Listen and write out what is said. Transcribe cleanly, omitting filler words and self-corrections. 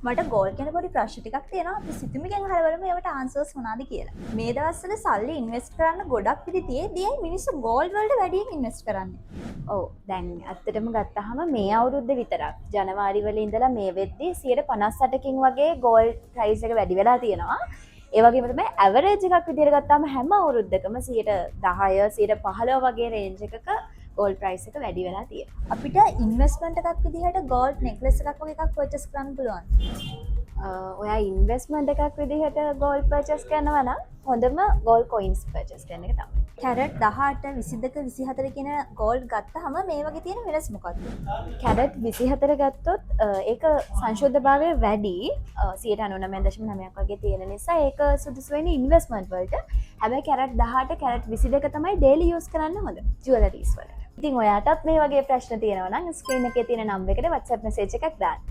මට ගෝල් ගැන පොඩි ප්‍රශ්න ටිකක් තියෙනවා. අපි සිතුමිගෙන් අහලා බලමු ඒවට ආන්සර්ස් මොනවද කියලා. මේ දවස්වල සල්ලි ඉන්වෙස්ට් කරන්න ගොඩක් විදි තියෙද්දී මිනිස්සු ගෝල්ඩ් වලට වැඩියෙන් ඉන්වෙස්ට් කරන්නේ. ඔව් දැන් ඇත්තටම ගත්තාම මේ අවුරුද්ද විතරක් ජනවාරි වල ඉඳලා මේ වෙද්දී 58කින් වගේ ගෝල්ඩ් ප්‍රයිස් එක වැඩි වෙලා තියෙනවා. ඒ වගේම තමයි ඇවරේජ් එකක් විදිහට ගත්තාම හැම අවුරුද්දකම 10 15 වගේ රේන්ජ් එකක ගෝල්ඩ් ප්‍රයිස් එක වැඩි වෙලා තියෙනවා. අපිට ඉන්වෙස්ට්මන්ට් එකක් විදිහට ගෝල්ඩ් නෙක්ලස් එකක් වගේ එකක් පර්චේස් කරන්න පුළුවන්. ඔයා ඉන්වෙස්ට්මන්ට් එකක් විදිහට ගෝල්ඩ් පර්චේස් කරනවා නම් හොඳම ගෝල්ඩ් කොයින්ස් පර්චේස් කරන එක තමයි. කැරට් 18, 22, 24 කියන ගෝල්ඩ් ගත්තාම මේ වගේ තියෙන වෙනස මොකක්ද? කැරට් 24 ගත්තොත් ඒක සංශෝධභාවය වැඩි 99.9ක් වගේ තියෙන නිසා ඒක සුදුසු වෙන්නේ ඉන්වෙස්ට්මන්ට් වලට. හැබැයි කැරට් 18 කැරට් 22 තමයි ඩේලි යූස් කරන්න හොඳ ජුවලරීස් වලට. ඉතින් ඔයාටත් මේ වගේ ප්‍රශ්න තියෙනවා නම් ස්ක්‍රීන් එකේ තියෙන නම්බර් එකට WhatsApp message එකක් දාන්න.